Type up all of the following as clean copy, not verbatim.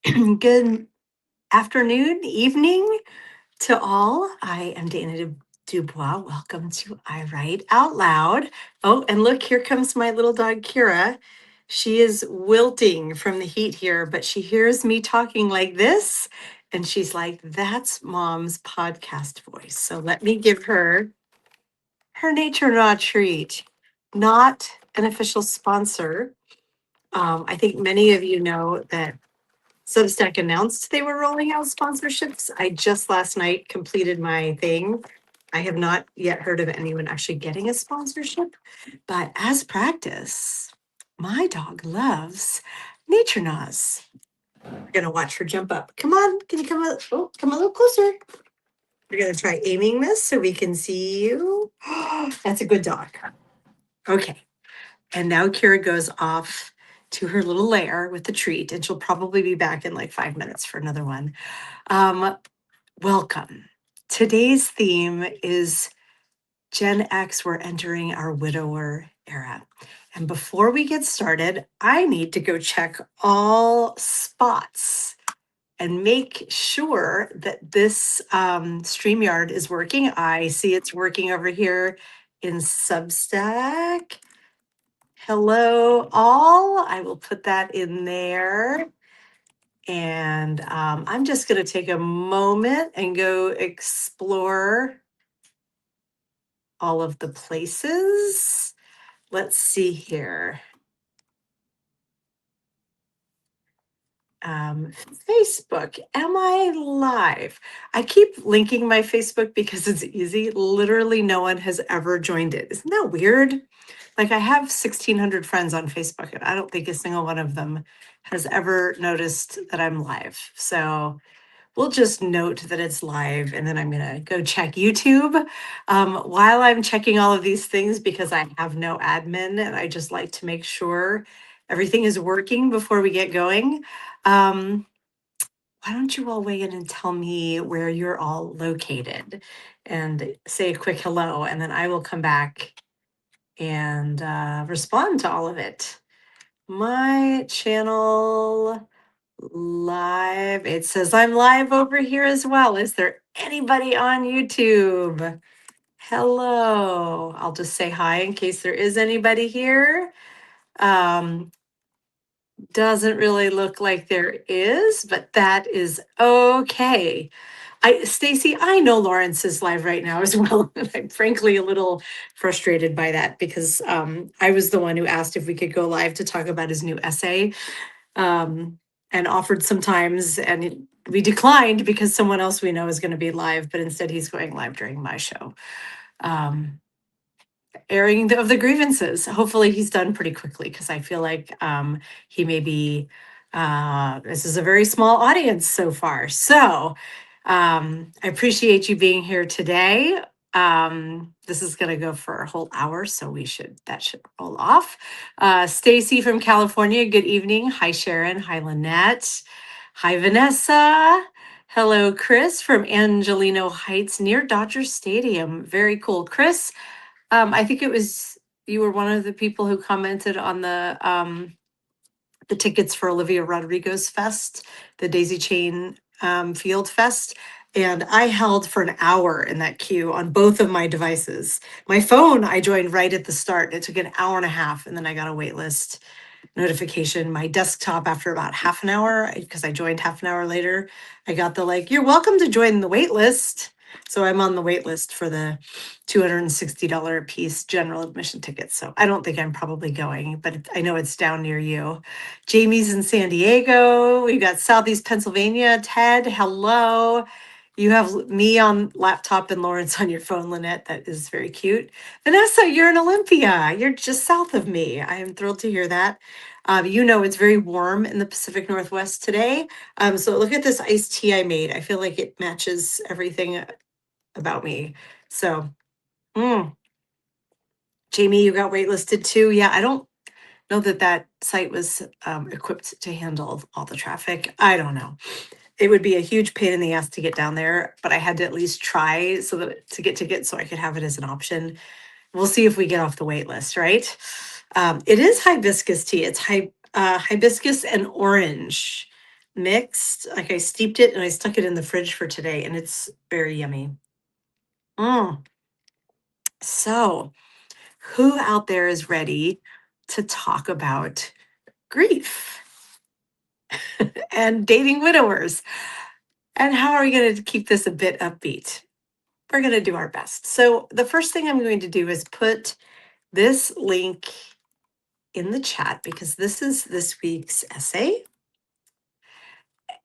Good afternoon, evening to all. I am Dana Dubois. Welcome to I Write Out Loud. Oh, and look, here comes my little dog, Kira. She is wilting from the heat here, but she hears me talking like this, and she's like, that's mom's podcast voice. So let me give her Nature Raw treat. Not an official sponsor. I think many of you know that Substack announced they were rolling out sponsorships. I just last night completed my thing. I have not yet heard of anyone actually getting a sponsorship, but as practice, my dog loves nature Naws. We're gonna watch her jump up. Come on, can you come come a little closer? We're gonna try aiming this so we can see you. That's a good dog. Okay, and now Kira goes off to her little lair with the treat, and she'll probably be back in like 5 minutes for another one. Um, Welcome. Today's theme is Gen X. We're entering our widower era. And before we get started, I need to go check all spots and make sure that this StreamYard is working. I see it's working over here in Substack. Hello, all. I will put that in there. And I'm just going to take a moment and go explore all of the places. Let's see here. Facebook, am I live? I keep linking my Facebook because it's easy. Literally no one has ever joined it. Isn't that weird? Like I have 1,600 friends on Facebook and I don't think a single one of them has ever noticed that I'm live. So we'll just note that it's live and then I'm gonna go check YouTube while I'm checking all of these things because I have no admin and I just like to make sure everything is working before we get going. Why don't you all weigh in and tell me where you're all located and say a quick hello and then I will come back and respond to all of it. My channel live. It says I'm live over here as well. Is there anybody on YouTube? Hello. I'll just say hi in case there is anybody here. Um, doesn't really look like there is, but that is okay. Stacy, I know Lawrence is live right now as well. And I'm frankly a little frustrated by that because I was the one who asked if we could go live to talk about his new essay. And offered some times and we declined because someone else we know is going to be live, but instead he's going live during my show. Airing of the grievances. Hopefully he's done pretty quickly because I feel like he may be, this is a very small audience so far. So I appreciate you being here today. This is going to go for a whole hour, so that should roll off. Stacy from California, good evening. Hi, Sharon. Hi, Lynette. Hi, Vanessa. Hello, Chris from Angelino Heights near Dodger Stadium. Very cool. Chris, I think you were one of the people who commented on the tickets for Olivia Rodrigo's Fest, the Daisy Chain Field Fest. And I held for an hour in that queue on both of my devices. My phone, I joined right at the start. It took an hour and a half, and then I got a wait list notification. My desktop, after about half an hour, because I joined half an hour later, I got the like, you're welcome to join the wait list. So I'm on the wait list for the $260 a piece general admission tickets. So I don't think I'm probably going, but I know it's down near you. Jamie's in San Diego. We've got Southeast Pennsylvania. Ted, hello. You have me on laptop and Lawrence on your phone, Lynette. That is very cute. Vanessa, you're in Olympia. You're just south of me. I am thrilled to hear that. You know, it's very warm in the Pacific Northwest today. So look at this iced tea I made. I feel like it matches everything about me. So, Jamie, you got waitlisted too. Yeah, I don't know that site was equipped to handle all the traffic. I don't know. It would be a huge pain in the ass to get down there, but I had to at least try to get tickets so I could have it as an option. We'll see if we get off the wait list, right? It is hibiscus tea. It's hibiscus and orange. mixed. Like I steeped it and I stuck it in the fridge for today, and it's very yummy. Mm. So, who out there is ready to talk about grief and dating widowers? And how are we going to keep this a bit upbeat? We're going to do our best. So, the first thing I'm going to do is put this link in the chat because this is this week's essay.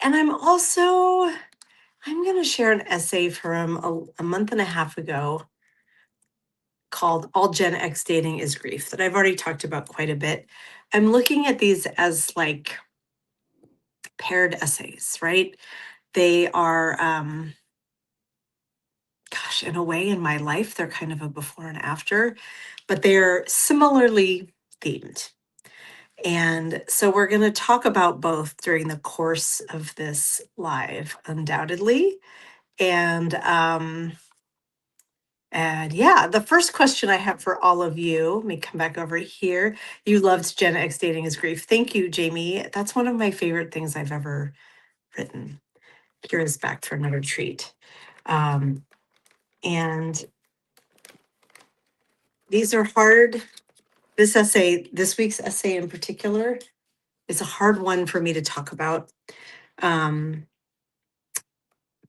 And I'm going to share an essay from a month and a half ago called All Gen X Dating is Grief that I've already talked about quite a bit. I'm looking at these as like paired essays, right? They are, gosh, in a way in my life, they're kind of a before and after, but they're similarly themed. And so we're going to talk about both during the course of this live, undoubtedly. And yeah, the first question I have for all of you, let me come back over here. You loved Gen X Dating is Grief. Thank you, Jamie. That's one of my favorite things I've ever written. Here is back for another treat. Um, and these are hard. This essay, this week's essay in particular, is a hard one for me to talk about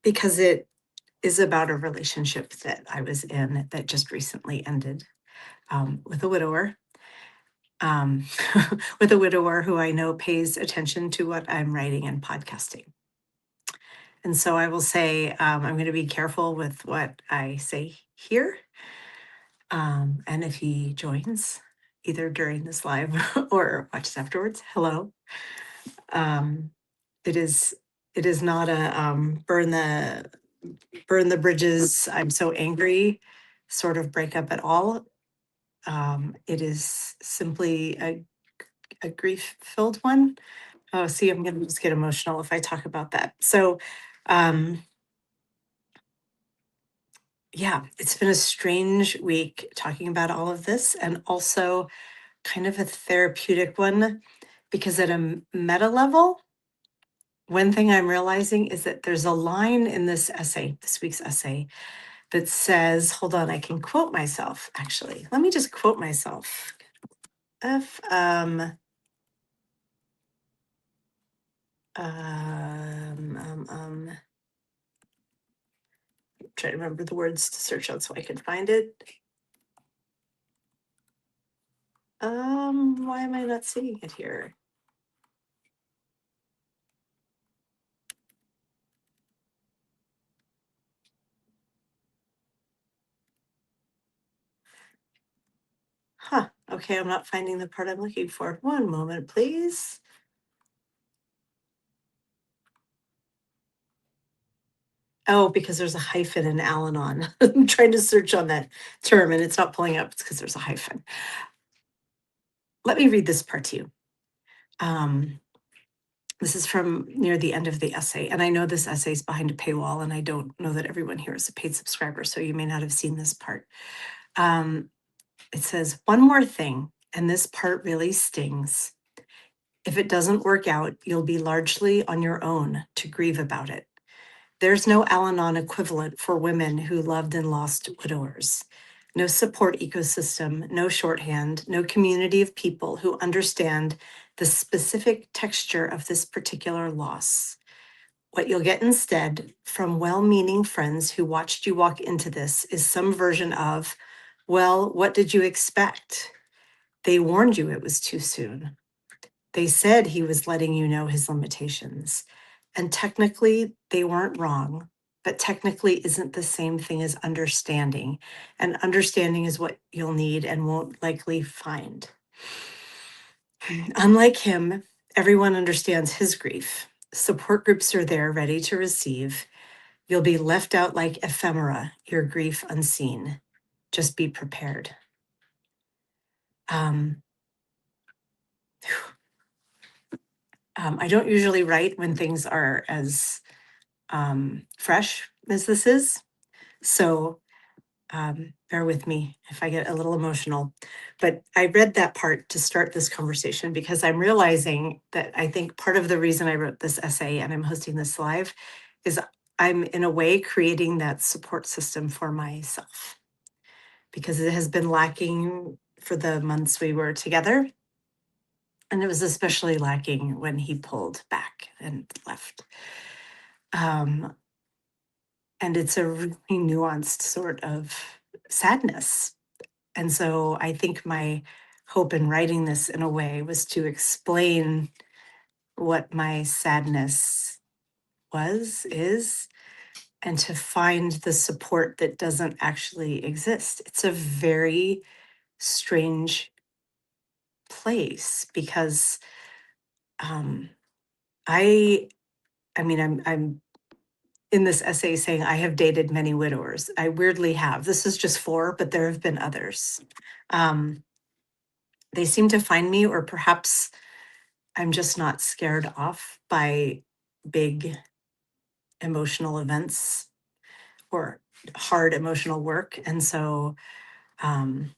because it is about a relationship that I was in that just recently ended with a widower. With a widower who I know pays attention to what I'm writing and podcasting. And so I will say I'm going to be careful with what I say here. And if he joins either during this live or watches afterwards, hello. Um, it is not a burn the bridges. I'm so angry sort of breakup at all. It is simply a grief filled one. Oh, see, I'm going to just get emotional if I talk about that. So, yeah, it's been a strange week talking about all of this and also kind of a therapeutic one because at a meta level, one thing I'm realizing is that there's a line in this essay, this week's essay, that says, hold on, I can quote myself actually. Let me just quote myself. If, try to remember the words to search out so I can find it. Why am I not seeing it here? Huh, okay, I'm not finding the part I'm looking for. One moment, please. Oh, because there's a hyphen in Al-Anon. I'm trying to search on that term and it's not pulling up. It's because there's a hyphen. Let me read this part to you. This is from near the end of the essay. And I know this essay is behind a paywall, and I don't know that everyone here is a paid subscriber, so you may not have seen this part. It says, one more thing, and this part really stings. If it doesn't work out, you'll be largely on your own to grieve about it. There's no Al-Anon equivalent for women who loved and lost widowers. No support ecosystem, no shorthand, no community of people who understand the specific texture of this particular loss. What you'll get instead from well-meaning friends who watched you walk into this is some version of, well, what did you expect? They warned you it was too soon. They said he was letting you know his limitations. And technically, they weren't wrong, but technically isn't the same thing as understanding. And understanding is what you'll need and won't likely find. Unlike him, everyone understands his grief. Support groups are there ready to receive. You'll be left out like ephemera, your grief unseen. Just be prepared. I don't usually write when things are as fresh as this is. So Bear with me if I get a little emotional. But I read that part to start this conversation because I'm realizing that I think part of the reason I wrote this essay and I'm hosting this live is I'm in a way creating that support system for myself because it has been lacking for the months we were together. And it was especially lacking when he pulled back and left. Um, and it's a really nuanced sort of sadness. And so I think my hope in writing this in a way was to explain what my sadness is, and to find the support that doesn't actually exist. It's a very strange place because um, I, I mean, I'm in this essay saying I have dated many widowers. I weirdly have. This is just four, but there have been others. Um, they seem to find me, or perhaps I'm just not scared off by big emotional events or hard emotional work. And so um,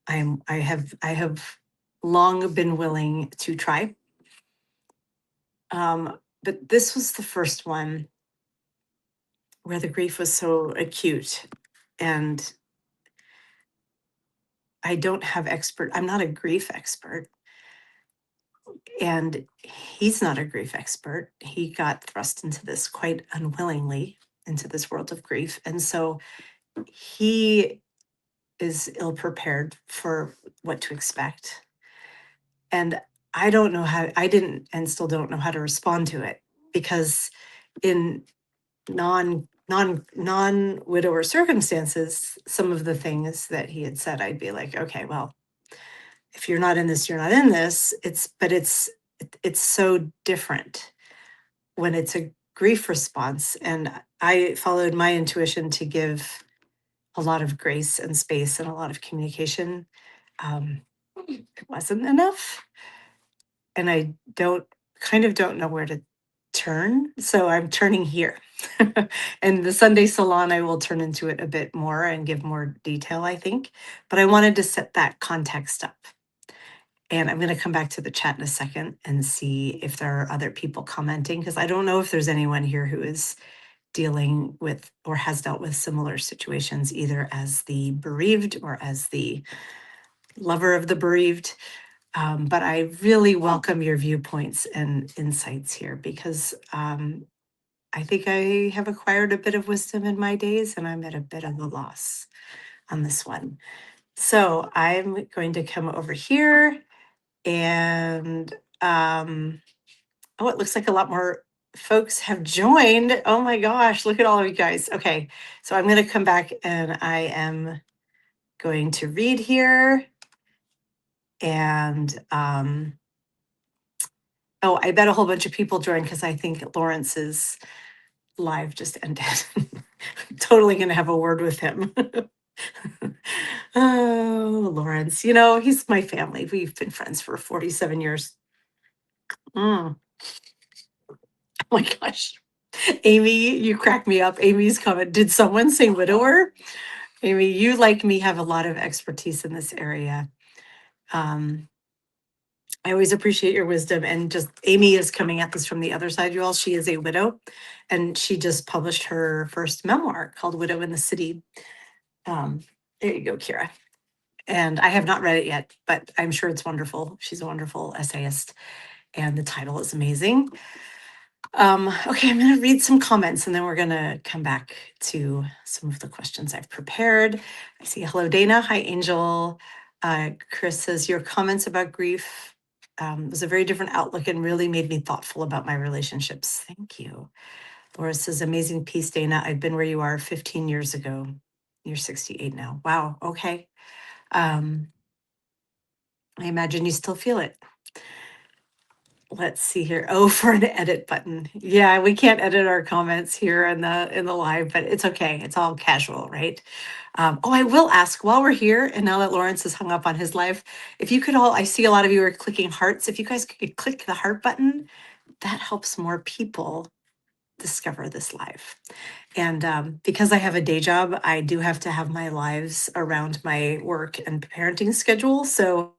I have long been willing to try. But this was the first one where the grief was so acute, and I'm not a grief expert, and he's not a grief expert. He got thrust into this quite unwillingly, into this world of grief. And so he is ill prepared for what to expect. And I didn't and still don't know how to respond to it because in non widower circumstances, some of the things that he had said, I'd be like, okay, well, if you're not in this, you're not in this. It's so different when it's a grief response. And I followed my intuition to give a lot of grace and space and a lot of communication. It wasn't enough. And I don't know where to turn. So I'm turning here. And the Sunday salon, I will turn into it a bit more and give more detail, I think. But I wanted to set that context up. And I'm going to come back to the chat in a second and see if there are other people commenting, because I don't know if there's anyone here who is dealing with or has dealt with similar situations, either as the bereaved or as the lover of the bereaved. But I really welcome your viewpoints and insights here because I think I have acquired a bit of wisdom in my days and I'm at a bit of a loss on this one. So I'm going to come over here and oh, it looks like a lot more folks have joined. Oh my gosh, look at all of you guys. Okay, so I'm going to come back and I am going to read here. And oh, I bet a whole bunch of people joined because I think Lawrence's live just ended. Totally going to have a word with him. Oh, Lawrence, he's my family. We've been friends for 47 years. Mm. Oh my gosh. Amy, you crack me up. Amy's comment. Did someone say widower? Amy, you, like me, have a lot of expertise in this area. I always appreciate your wisdom. And just Amy is coming at this from the other side, you all. She is a widow, and she just published her first memoir called Widow in the City. There you go, Kira. And I have not read it yet, but I'm sure it's wonderful. She's a wonderful essayist, and the title is amazing. Okay, I'm going to read some comments and then we're going to come back to some of the questions I've prepared. I see, hello, Dana. Hi, Angel. Chris says, your comments about grief was a very different outlook and really made me thoughtful about my relationships. Thank you. Laura says, amazing piece, Dana. I've been where you are 15 years ago. You're 68 now. Wow. Okay. I imagine you still feel it. Let's see here. Oh, for an edit button. Yeah, we can't edit our comments here in the live, but it's okay. It's all casual, right? Oh, I will ask while we're here, and now that Lawrence is hung up on his live, if you could all, I see a lot of you are clicking hearts. If you guys could click the heart button, that helps more people discover this live. And because I have a day job, I do have to have my lives around my work and parenting schedule. So,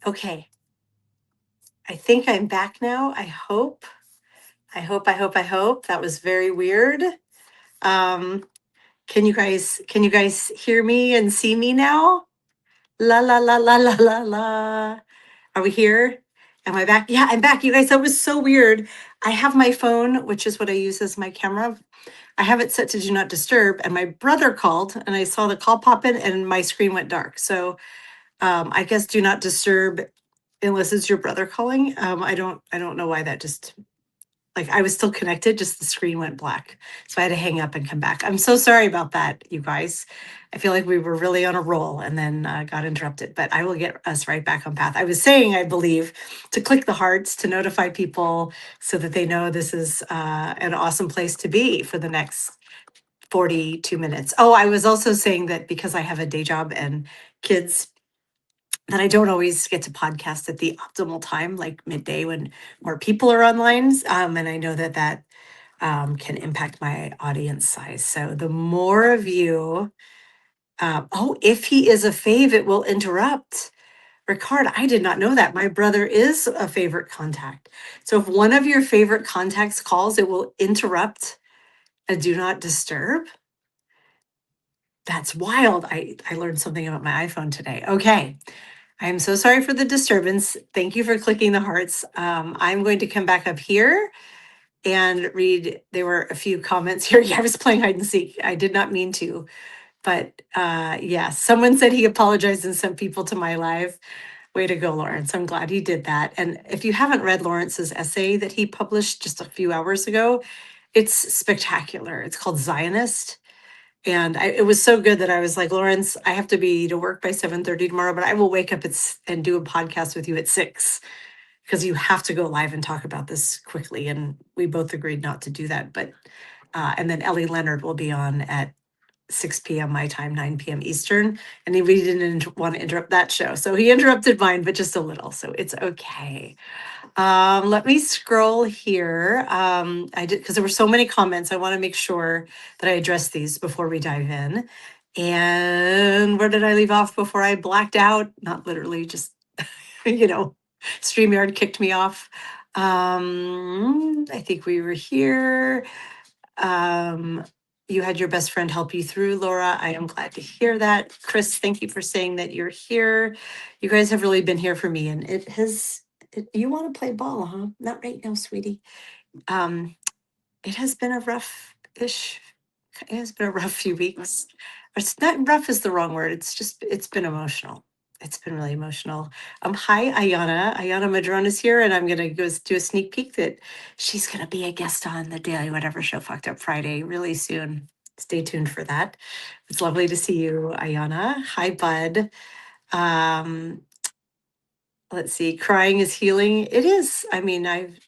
okay, I think I'm back now. I hope. I hope. That was very weird. Um, can you guys hear me and see me now? La la la la la la la. Are we here? Am I back? Yeah, I'm back. You guys, that was so weird. I have my phone, which is what I use as my camera. I have it set to do not disturb, and my brother called, and I saw the call pop in, and my screen went dark. So I guess do not disturb unless it's your brother calling. I don't know why that just like I was still connected, just the screen went black. So I had to hang up and come back. I'm so sorry about that, you guys. I feel like we were really on a roll and then got interrupted, but I will get us right back on path. I was saying, I believe, to click the hearts to notify people so that they know this is an awesome place to be for the next 42 minutes. Oh, I was also saying that because I have a day job and kids, that I don't always get to podcast at the optimal time, like midday when more people are online. And I know that can impact my audience size. So the more of you, oh, if he is a fave, it will interrupt. Ricard, I did not know that. My brother is a favorite contact. So if one of your favorite contacts calls, it will interrupt a do not disturb. That's wild. I learned something about my iPhone today. Okay. I am so sorry for the disturbance. Thank you for clicking the hearts. I'm going to come back up here and read. There were a few comments here. Yeah, I was playing hide and seek. I did not mean to, but yes, someone said he apologized and sent people to my live. Way to go, Lawrence. I'm glad he did that. And if you haven't read Lawrence's essay that he published just a few hours ago, it's spectacular. It's called Zionist. And it was so good that I was like, Lawrence, I have to be to work by 7:30 tomorrow, but I will wake up and do a podcast with you at 6 because you have to go live and talk about this quickly. And we both agreed not to do that. But and then Ellie Leonard will be on at 6 p.m. my time, 9 p.m. Eastern. And he really didn't want to interrupt that show. So he interrupted mine, but just a little. So it's okay. Let me scroll here. I did because there were so many comments. I want to make sure that I address these before we dive in. And where did I leave off before I blacked out? Not literally, just you know, StreamYard kicked me off. I think we were here. Um, you had your best friend help you through, Laura. I am glad to hear that. Chris, thank you for saying that you're here. You guys have really been here for me, and you want to play ball, huh? Not right now, sweetie. Um, it has been a rough-ish, it has been a rough few weeks. It's not rough is the wrong word. It's been emotional. It's been really emotional. Hi, Ayana. Ayana Madron is here, and I'm gonna go do a sneak peek that she's gonna be a guest on the Daily Whatever Show Fucked Up Friday really soon. Stay tuned for that. It's lovely to see you, Ayana. Hi, Bud. Um, let's see. Crying is healing. It is. I mean, I've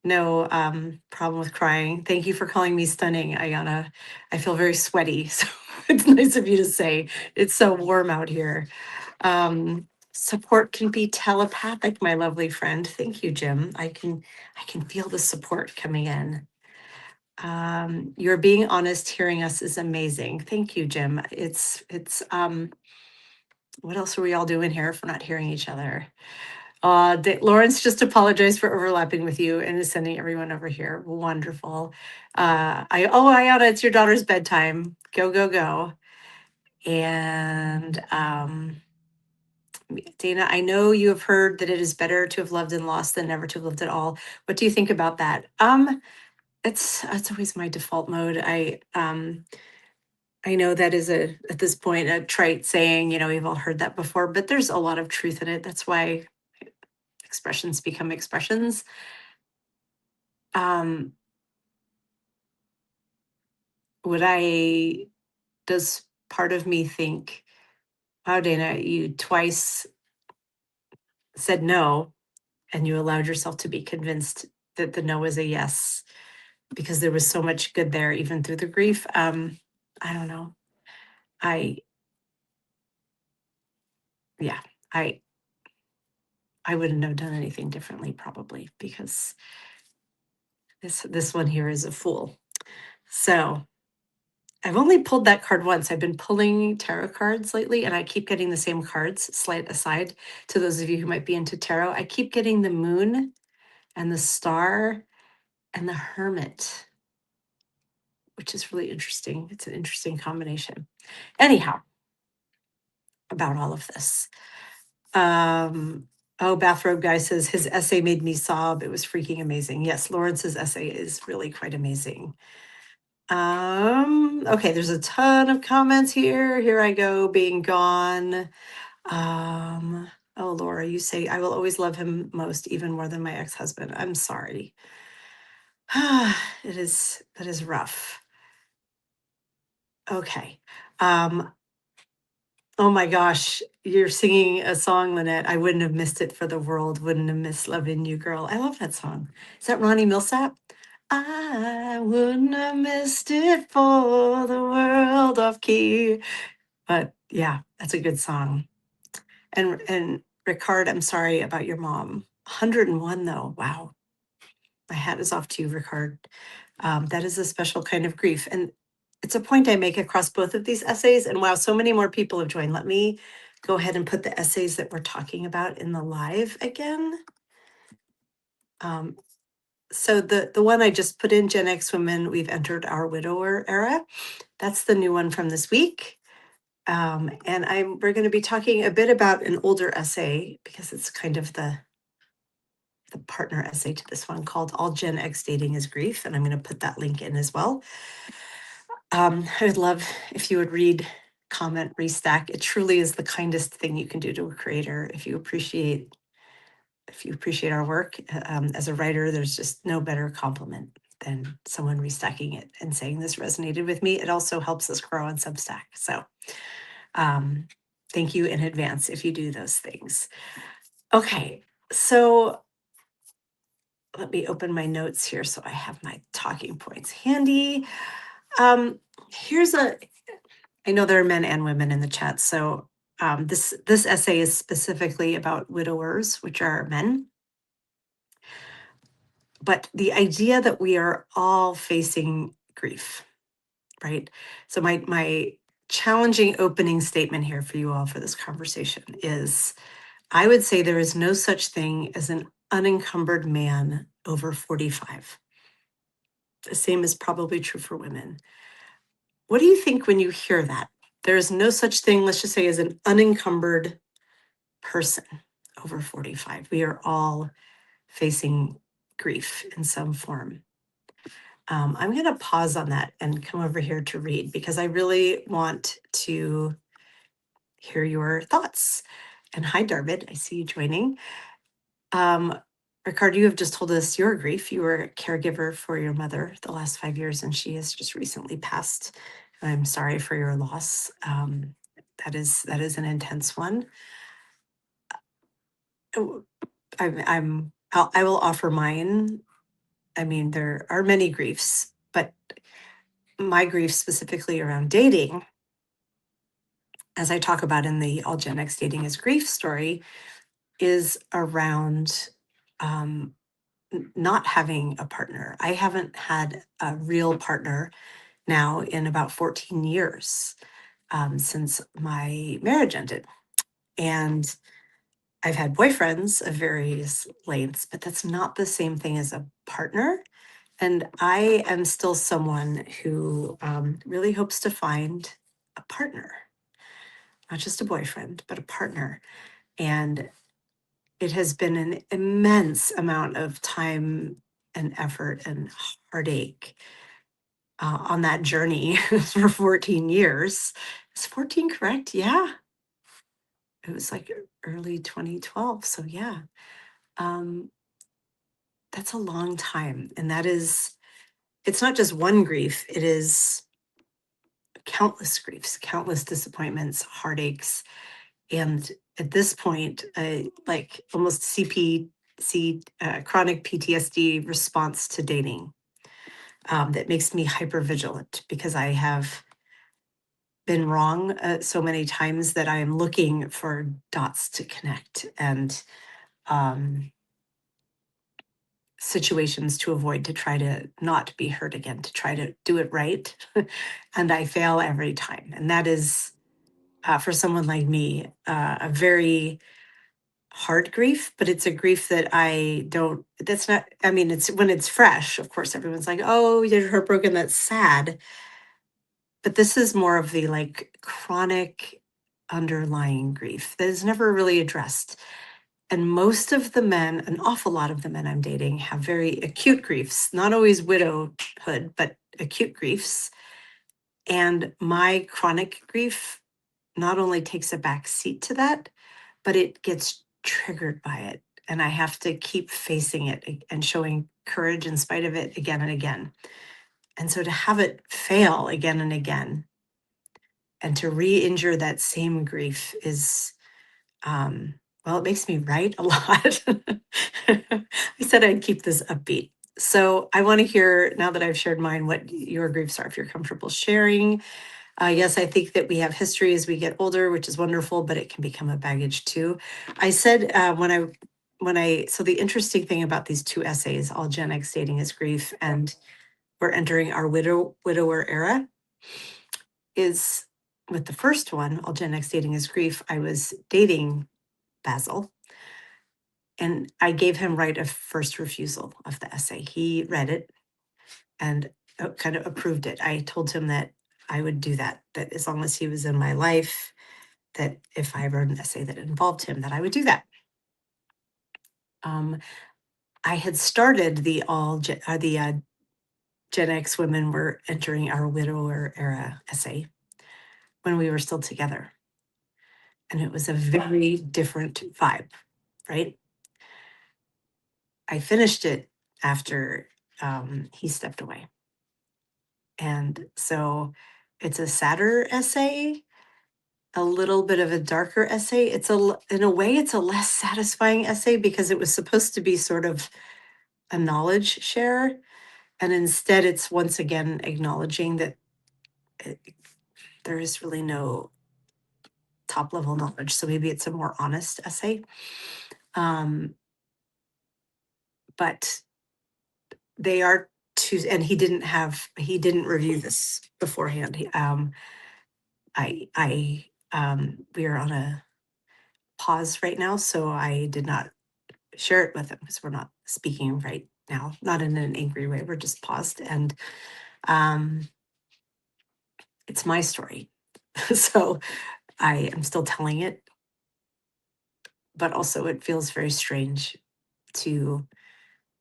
no problem with crying. Thank you for calling me stunning, Ayana. I feel very sweaty, so it's nice of you to say. It's so warm out here. Support can be telepathic, my lovely friend. Thank you, Jim. I can feel the support coming in. Your being honest, hearing us is amazing. Thank you, Jim. It's what else are we all doing here if we're not hearing each other? Lawrence just apologized for overlapping with you and is sending everyone over here. Wonderful. Ayana, it's your daughter's bedtime. Go, go, go. And Dana, I know you have heard that it is better to have loved and lost than never to have lived at all. What do you think about that? It's always my default mode. I know that is at this point a trite saying, we've all heard that before, but there's a lot of truth in it. That's why expressions become expressions. Um, would I, does part of me think, wow, Dana, you twice said no and you allowed yourself to be convinced that the no was a yes because there was so much good there, even through the grief. I don't know. I, yeah, I, I wouldn't have done anything differently probably because this one here is a fool. So I've only pulled that card once. I've been pulling tarot cards lately, and I keep getting the same cards. Slight aside to those of you who might be into tarot, I keep getting the moon and the star and the hermit, which is really interesting. It's an interesting combination. Anyhow, about all of this. Bathrobe Guy says his essay made me sob. It was freaking amazing. Yes, Lawrence's essay is really quite amazing. Okay, there's a ton of comments here. Here I go, being gone. Laura, you say I will always love him most, even more than my ex-husband. I'm sorry. That is rough. Okay. Oh my gosh, you're singing a song, Lynette. I wouldn't have missed it for the world. Wouldn't have missed loving you, girl. I love that song. Is that Ronnie Millsap? I wouldn't have missed it for the world off key. But yeah, that's a good song. And Ricard, I'm sorry about your mom. 101 though. Wow. My hat is off to you, Ricard. That is a special kind of grief. And it's a point I make across both of these essays. And wow, so many more people have joined. Let me go ahead and put the essays that we're talking about in the live again. So the one I just put in, Gen X Women, We've Entered Our Widower Era. That's the new one from this week. And we're going to be talking a bit about an older essay because it's kind of the partner essay to this one called All Gen X Dating is Grief. And I'm going to put that link in as well. I would love if you would read, comment, restack. It truly is the kindest thing you can do to a creator. If you appreciate our work as a writer, there's just no better compliment than someone restacking it and saying this resonated with me. It also helps us grow on Substack. So thank you in advance if you do those things. Okay, so let me open my notes here so I have my talking points handy. Here's I know there are men and women in the chat, so this essay is specifically about widowers, which are men. But the idea that we are all facing grief, right? So my challenging opening statement here for you all for this conversation is, I would say there is no such thing as an unencumbered man over 45. The same is probably true for women. What do you think when you hear that? There is no such thing, let's just say, as an unencumbered person over 45. We are all facing grief in some form. I'm going to pause on that and come over here to read because I really want to hear your thoughts. And hi, Darvid, I see you joining. Ricardo, you have just told us your grief. You were a caregiver for your mother the last 5 years, and she has just recently passed. I'm sorry for your loss. That is an intense one. I will offer mine. I mean, there are many griefs, but my grief specifically around dating, as I talk about in the All Gen X Dating is Grief story, is around not having a partner. I haven't had a real partner now in about 14 years, since my marriage ended. And I've had boyfriends of various lengths, but that's not the same thing as a partner. And I am still someone who really hopes to find a partner, not just a boyfriend, but a partner. And it has been an immense amount of time and effort and heartache on that journey for 14 years. Is 14 correct? Yeah. It was like early 2012. So, yeah, um, that's a long time. And that is, it's not just one grief, it is countless griefs, countless disappointments, heartaches. And at this point, like almost chronic PTSD response to dating, that makes me hyper vigilant because I have been wrong so many times that I am looking for dots to connect and um, situations to avoid to try to not be hurt again, to try to do it right. And I fail every time. And that is, for someone like me, a very hard grief, but it's a grief that I don't, that's not, I mean, it's when it's fresh, of course, everyone's like, oh, you're heartbroken, that's sad. But this is more of the like chronic underlying grief that is never really addressed. And most of the men, an awful lot of the men I'm dating have very acute griefs, not always widowhood, but acute griefs. And my chronic grief not only takes a back seat to that, but it gets triggered by it. And I have to keep facing it and showing courage in spite of it again and again. And so to have it fail again and again and to re-injure that same grief is, well, it makes me write a lot. I said I'd keep this upbeat. So I want to hear, now that I've shared mine, what your griefs are, if you're comfortable sharing. Yes, I think that we have history as we get older, which is wonderful, but it can become a baggage too. I said so the interesting thing about these two essays, All Gen X Dating is Grief and We're Entering Our Widower Era, is with the first one, All Gen X Dating is Grief, I was dating Basil and I gave him right of first refusal of the essay. He read it and kind of approved it. I told him that I would do that, that as long as he was in my life, that if I wrote an essay that involved him, that I would do that. Um, I had started the Gen X women were entering our widower era essay when we were still together, and it was a very different vibe, right? I finished it after he stepped away, and so it's a sadder essay, a little bit of a darker essay. In a way, it's a less satisfying essay because it was supposed to be sort of a knowledge share. And instead, it's once again acknowledging that it, there is really no top level knowledge. So maybe it's a more honest essay. Um, but they are two, and he didn't review this beforehand. We are on a pause right now. So I did not share it with him because we're not speaking right now, not in an angry way. We're just paused. And um, it's my story. So I am still telling it, but also it feels very strange to,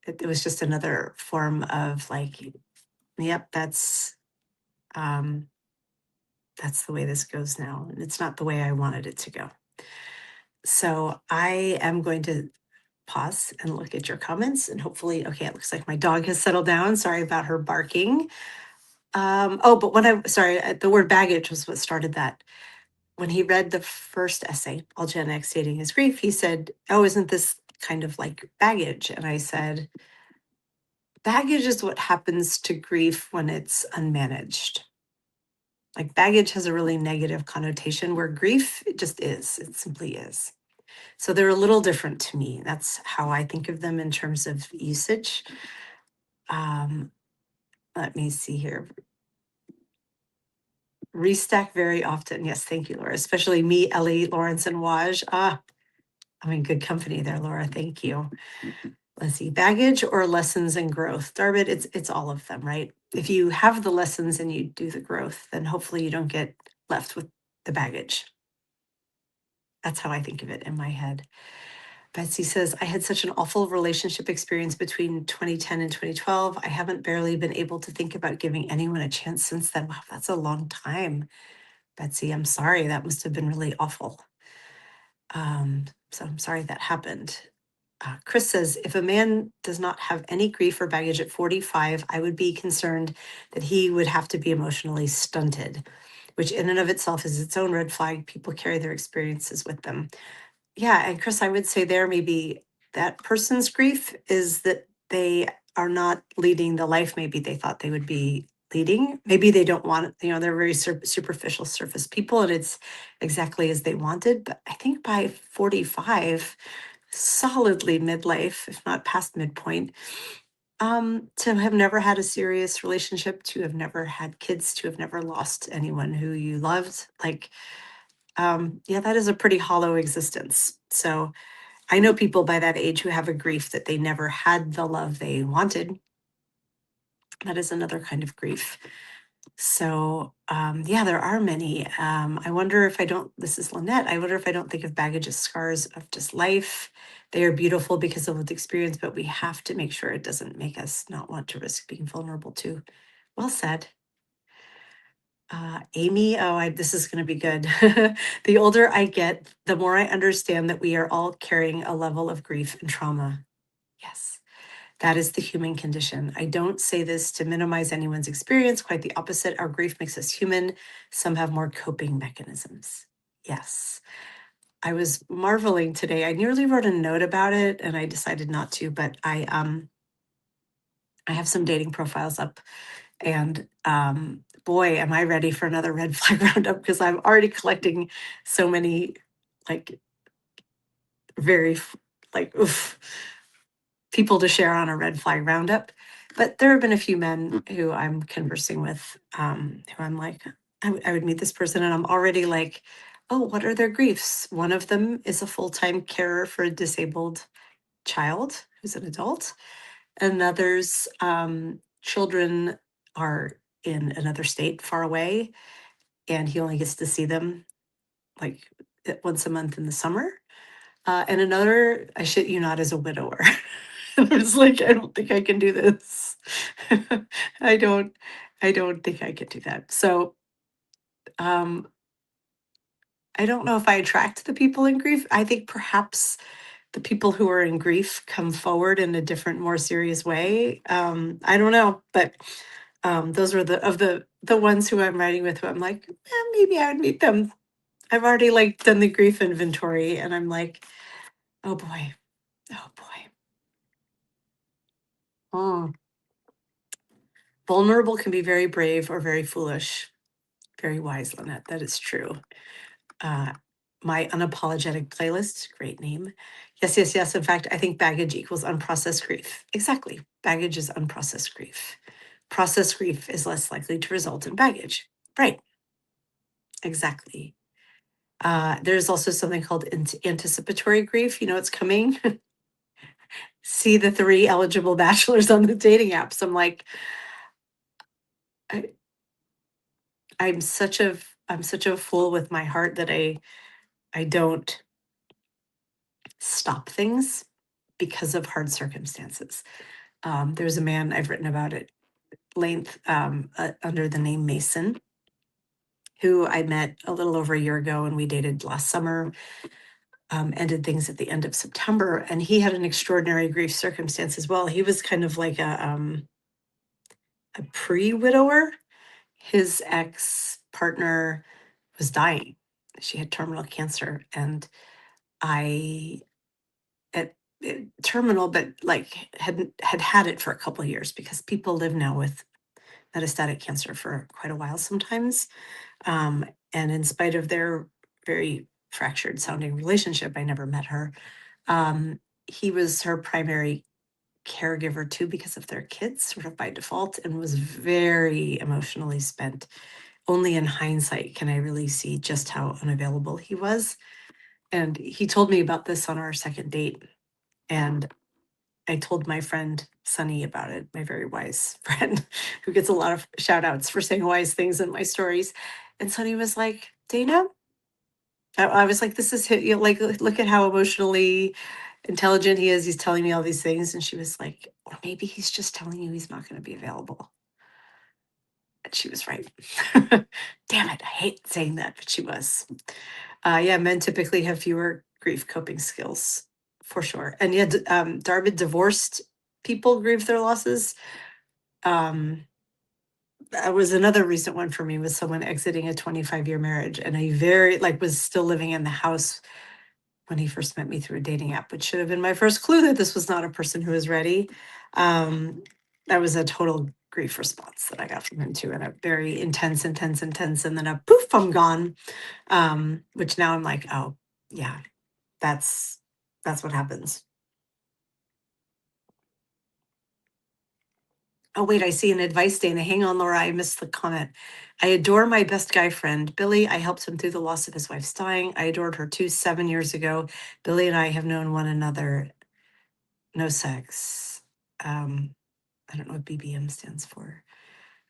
it was just another form of like, yep, um, that's the way this goes now. And it's not the way I wanted it to go. So I am going to pause and look at your comments and hopefully, okay, it looks like my dog has settled down. Sorry about her barking. But the word baggage was what started that. When he read the first essay, All Gen X Dating is Grief, he said, oh, isn't this kind of like baggage? And I said, baggage is what happens to grief when it's unmanaged. Like baggage has a really negative connotation where grief, it just is, it simply is. So they're a little different to me. That's how I think of them in terms of usage. Um, Let me see here. Restack very often. Yes, thank you, Laura. Especially me, Ellie, Lawrence, and Waj. I'm in good company there, Laura. Thank you. Let's see, baggage or lessons and growth. Darbit, it's all of them, right? If you have the lessons and you do the growth, then hopefully you don't get left with the baggage. That's how I think of it in my head. Betsy says, I had such an awful relationship experience between 2010 and 2012. I haven't barely been able to think about giving anyone a chance since then. Wow, that's a long time. Betsy, I'm sorry. That must have been really awful. So I'm sorry that happened. Chris says, if a man does not have any grief or baggage at 45, I would be concerned that he would have to be emotionally stunted, which in and of itself is its own red flag. People carry their experiences with them. Yeah, and Chris, I would say there maybe that person's grief is that they are not leading the life maybe they thought they would be leading. Maybe they don't want it, they're very superficial surface people and it's exactly as they wanted. But I think by 45, solidly midlife, if not past midpoint, to have never had a serious relationship, to have never had kids, to have never lost anyone who you loved, like, yeah, that is a pretty hollow existence. So I know people by that age who have a grief that they never had the love they wanted. That is another kind of grief. So, yeah, there are many. I wonder if I don't, this is Lynette, I wonder if I don't think of baggage as scars of just life. They are beautiful because of the experience, but we have to make sure it doesn't make us not want to risk being vulnerable too. Well said. Amy, this is going to be good. The older I get, the more I understand that we are all carrying a level of grief and trauma. Yes, that is the human condition. I don't say this to minimize anyone's experience, quite the opposite. Our grief makes us human. Some have more coping mechanisms. Yes. I was marveling today. I nearly wrote a note about it and I decided not to, but I have some dating profiles up and boy, am I ready for another red flag roundup because I'm already collecting so many like very like oof people to share on a red flag roundup. But there have been a few men who I'm conversing with, who I'm like, I would meet this person and I'm already like, oh, what are their griefs? One of them is a full-time carer for a disabled child who's an adult. Another's children are in another state far away, and he only gets to see them like once a month in the summer. And another, I shit you not, is a widower. And I was like, I don't think I can do this. I don't, I don't think I can do that. So um, I don't know if I attract the people in grief. I think perhaps the people who are in grief come forward in a different, more serious way. I don't know, but those were the ones who I'm writing with who I'm like, maybe I would meet them. I've already like done the grief inventory and I'm like, oh boy, oh boy. Oh. Vulnerable can be very brave or very foolish. Very wise, Lynette. That is true. Uh, my unapologetic playlist, great name. Yes, yes, yes. In fact, I think baggage equals unprocessed grief. Exactly. Baggage is unprocessed grief. Processed grief is less likely to result in baggage. Right. Exactly. There's also something called anticipatory grief. You know, it's coming. See the 3 eligible bachelors on the dating apps. I'm like, I, I'm such a fool with my heart that I don't stop things because of hard circumstances. There's a man I've written about at length under the name Mason, who I met a little over a year ago and we dated last summer, ended things at the end of September. And he had an extraordinary grief circumstance as well. He was kind of like a pre-widower. His ex-partner was dying. She had terminal cancer. And I terminal, but like had it for a couple of years because people live now with metastatic cancer for quite a while sometimes. And in spite of their very fractured sounding relationship. I never met her. Um, he was her primary caregiver too because of their kids, sort of by default, and was very emotionally spent. Only in hindsight can I really see just how unavailable he was. And he told me about this on our second date. And I told my friend Sunny about it, my very wise friend who gets a lot of shout outs for saying wise things in my stories. And Sunny was like, Dana, I was like, this is, like, look at how emotionally intelligent he is. He's telling me all these things. And she was like, or maybe he's just telling you he's not going to be available. And she was right. Damn it. I hate saying that, but she was. Yeah, men typically have fewer grief coping skills for sure. And yeah, Darby, divorced people grieve their losses. Um, that was another recent one for me, was someone exiting a 25-year marriage, and I very like was still living in the house when he first met me through a dating app, which should have been my first clue that this was not a person who was ready. Um, that was a total grief response that I got from him too, and a very intense, intense, intense, and then a poof, I'm gone. Which now I'm like, oh yeah, that's what happens. Oh wait, I see an advice, Dana. Hang on, Laura. I missed the comment. I adore my best guy friend, Billy. I helped him through the loss of his wife's dying. I adored her too 7 years ago. Billy and I have known one another. No sex. I don't know what BBM stands for.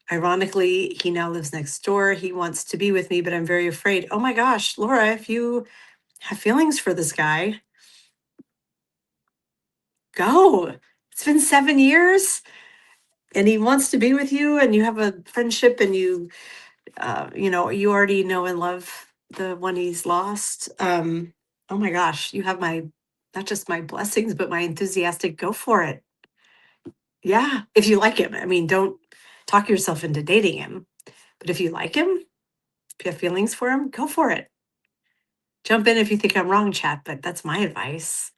Ironically, he now lives next door. He wants to be with me, but I'm very afraid. Oh my gosh, Laura, if you have feelings for this guy, go. It's been 7 years and he wants to be with you and you have a friendship and you already know and love the one he's lost. Oh my gosh, you have my, not just my blessings, but my enthusiastic go for it. Yeah, if you like him. I mean, don't talk yourself into dating him, but if you like him, if you have feelings for him, go for it. Jump in if you think I'm wrong, chat, but that's my advice.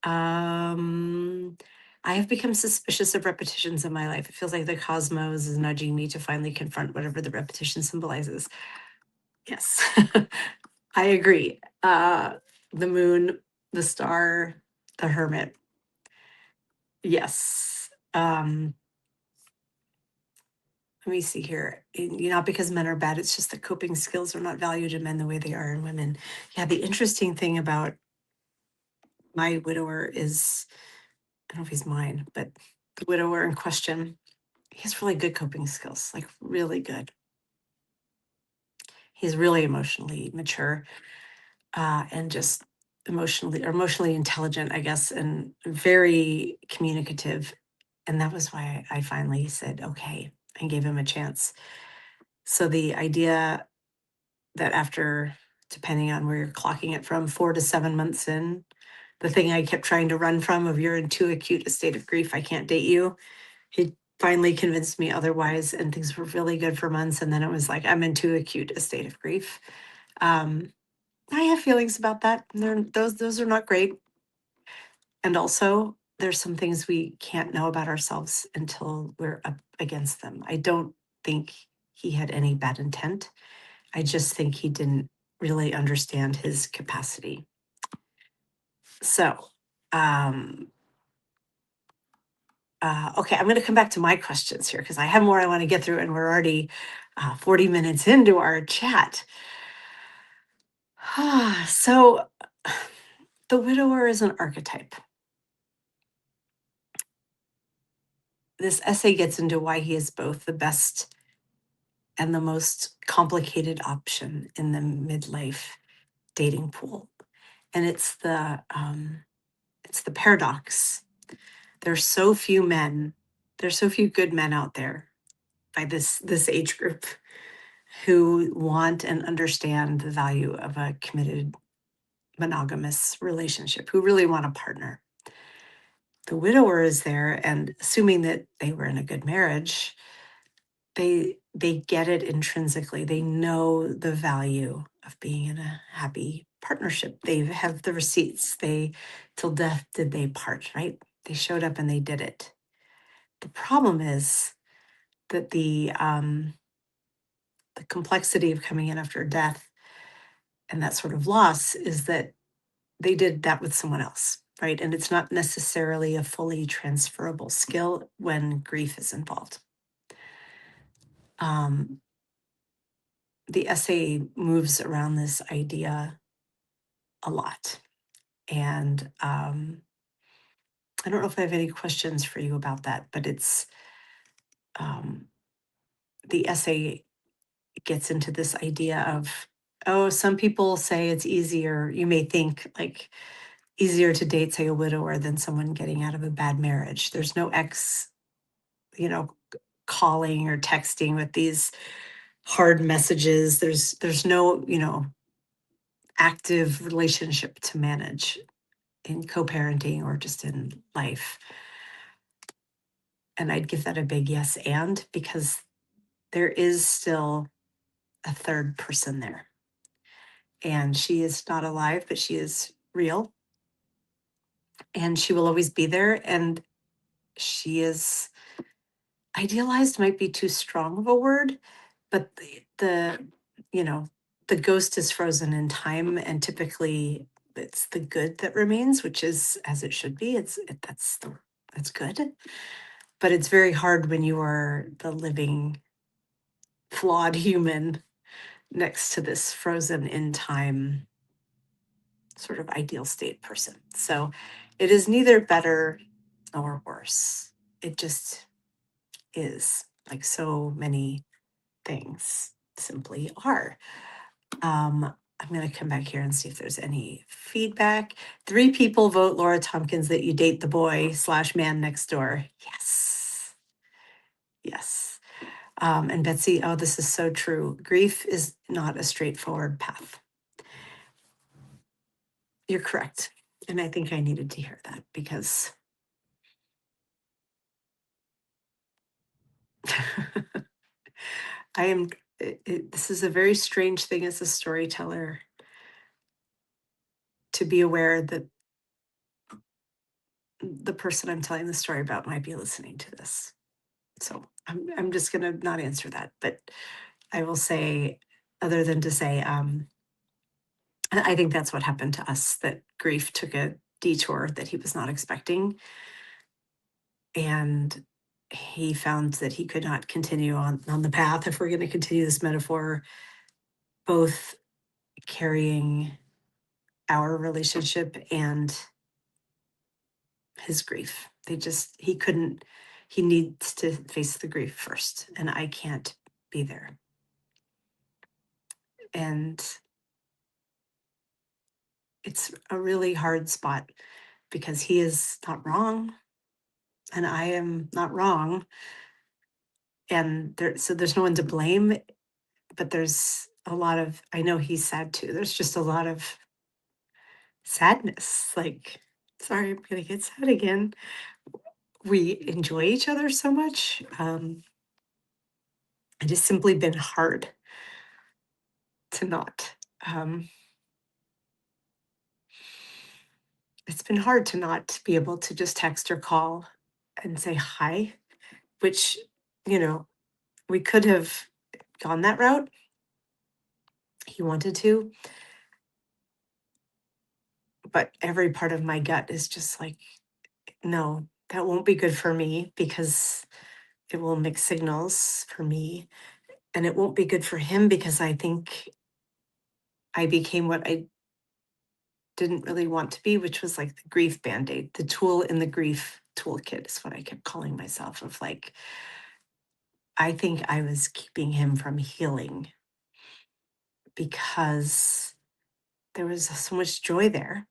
Um, I have become suspicious of repetitions in my life. It feels like the cosmos is nudging me to finally confront whatever the repetition symbolizes. Yes, I agree. The moon, the star, the hermit. Yes. Let me see here. Not because men are bad, it's just that coping skills are not valued in men the way they are in women. Yeah, the interesting thing about my widower is, I don't know if he's mine, but the widower in question, he has really good coping skills, like really good. He's really emotionally mature, and just emotionally intelligent, I guess, and very communicative. And that was why I finally said, okay, and gave him a chance. So the idea that after, depending on where you're clocking it from, 4 to 7 months in, the thing I kept trying to run from of you're in too acute a state of grief, I can't date you. He finally convinced me otherwise, and things were really good for months. And then it was like, I'm in too acute a state of grief. Um, I have feelings about that. Those are not great. And also, there's some things we can't know about ourselves until we're up against them. I don't think he had any bad intent. I just think he didn't really understand his capacity. So, um, okay, I'm going to come back to my questions here because I have more I want to get through, and we're already 40 minutes into our chat. So, the widower is an archetype. This essay gets into why he is both the best and the most complicated option in the midlife dating pool, and it's the paradox. There's so few men. There's so few good men out there by this age group who want and understand the value of a committed monogamous relationship, who really want a partner. The widower is there, and assuming that they were in a good marriage, they get it intrinsically. They know the value of being in a happy partnership. They have the receipts. They, till death did they part, right? They showed up and they did it. The problem is that the complexity of coming in after death And that sort of loss is that they did that with someone else, right? And it's not necessarily a fully transferable skill when grief is involved. Um, the essay moves around this idea a lot. And I don't know if I have any questions for you about that, but um, the essay gets into this idea of, oh, some people say it's easier. You may think like easier to date, say, a widower than someone getting out of a bad marriage. There's no ex, you know, calling or texting with these hard messages. There's no, active relationship to manage in co-parenting or just in life. And I'd give that a big yes, and because there is still a third person there. And she is not alive, but she is real. And she will always be there. And she is idealized, might be too strong of a word, but you know, the ghost is frozen in time, and typically it's the good that remains, which is as it should be. That's good. But it's very hard when you are the living, flawed human next to this frozen in time sort of ideal state person. So it is neither better nor worse. It just is, like so many things simply are. I'm going to come back here and see if there's any feedback. 3 people vote Laura Tompkins that you date the boy slash man next door. Yes. Yes. And Betsy, oh, this is so true. Grief is not a straightforward path. You're correct. And I think I needed to hear that because I am, this is a very strange thing as a storyteller to be aware that the person I'm telling the story about might be listening to this. So I'm just going to not answer that, but I will say, other than to say, I think that's what happened to us, that grief took a detour that he was not expecting. And he found that he could not continue on the path, if we're going to continue this metaphor, both carrying our relationship and his grief. He couldn't, he needs to face the grief first, and I can't be there. And it's a really hard spot because he is not wrong and I am not wrong. And so there's no one to blame, but there's a lot of, I know he's sad too. There's just a lot of sadness. Like, sorry, I'm going to get sad again. We enjoy each other so much. It has simply been hard to not. Um, it's been hard to not be able to just text or call and say hi, which, you know, we could have gone that route. He wanted to, but every part of my gut is just like, no, that won't be good for me because it will mix signals for me. And it won't be good for him because I think I became what I didn't really want to be, which was like the grief band-aid, the tool in the grief toolkit is what I kept calling myself, of like, I think I was keeping him from healing because there was so much joy there.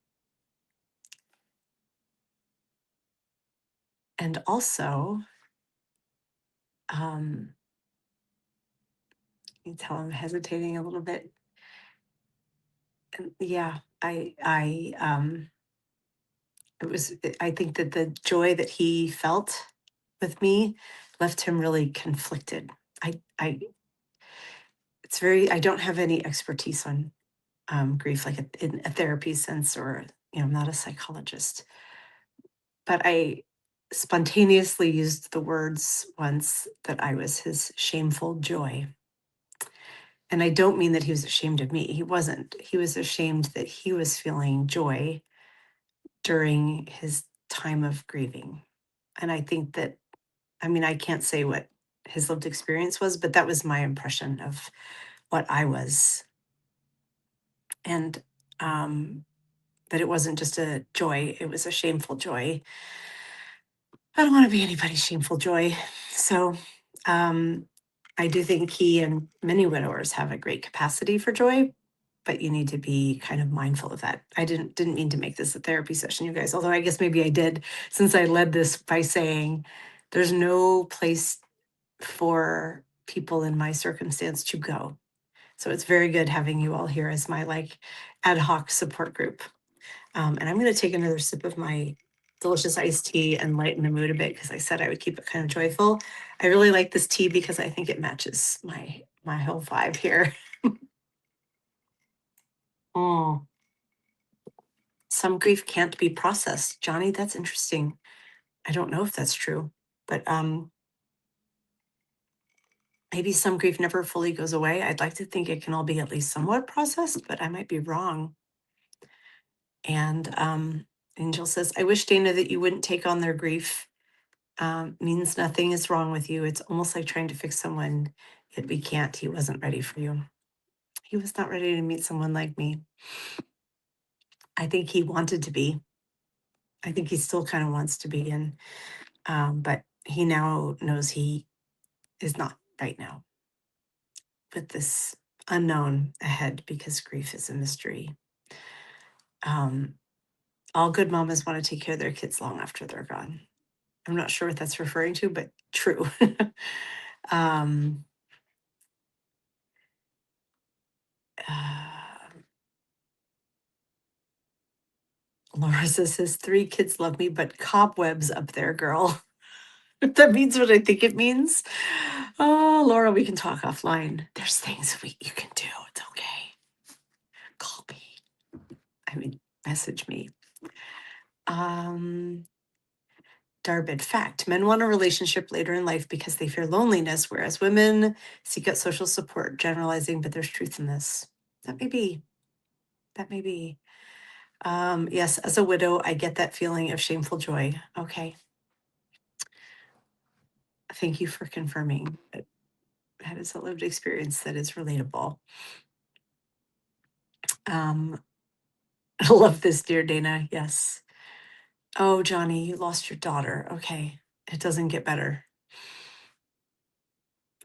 And also, you can tell I'm hesitating a little bit. And yeah, it was, I think that the joy that he felt with me left him really conflicted. I, I don't have any expertise on grief, like in a therapy sense, or, I'm not a psychologist, but I spontaneously used the words once that I was his shameful joy. And I don't mean that he was ashamed of me. He wasn't. He was ashamed that he was feeling joy during his time of grieving. And I think that, I mean, I can't say what his lived experience was, but that was my impression of what I was. And that it wasn't just a joy, it was a shameful joy. I don't want to be anybody's shameful joy. So um, I do think he and many widowers have a great capacity for joy, but you need to be kind of mindful of that. I didn't mean to make this a therapy session, you guys, although I guess maybe I did, since I led this by saying there's no place for people in my circumstance to go. So it's very good having you all here as my like ad hoc support group. And I'm going to take another sip of my delicious iced tea and lighten the mood a bit because I said I would keep it kind of joyful. I really like this tea because I think it matches my whole vibe here. Oh, some grief can't be processed. Johnny, that's interesting. I don't know if that's true, but maybe some grief never fully goes away. I'd like to think it can all be at least somewhat processed, but I might be wrong. And Angel says, I wish, Dana, that you wouldn't take on their grief. Means nothing is wrong with you. It's almost like trying to fix someone, yet we can't. He wasn't ready for you. He was not ready to meet someone like me. I think he wanted to be. I think he still kind of wants to be. And but he now knows he is not right now with this unknown ahead because grief is a mystery. Um, all good mamas want to take care of their kids long after they're gone. I'm not sure what that's referring to, but true. um, uh, Laura says his three kids love me, but cobwebs up there, girl. If that means what I think it means. Oh, Laura, we can talk offline. There's things you can do. It's okay. Call me. I mean, message me. Um, Darbid fact: men want a relationship later in life because they fear loneliness, whereas women seek out social support. Generalizing, but there's truth in this. That may be. That may be. Yes, as a widow, I get that feeling of shameful joy. Okay. Thank you for confirming that that is a lived experience that is relatable. Um, I love this, dear Dana. Yes. Oh, Johnny, you lost your daughter. Okay. It doesn't get better.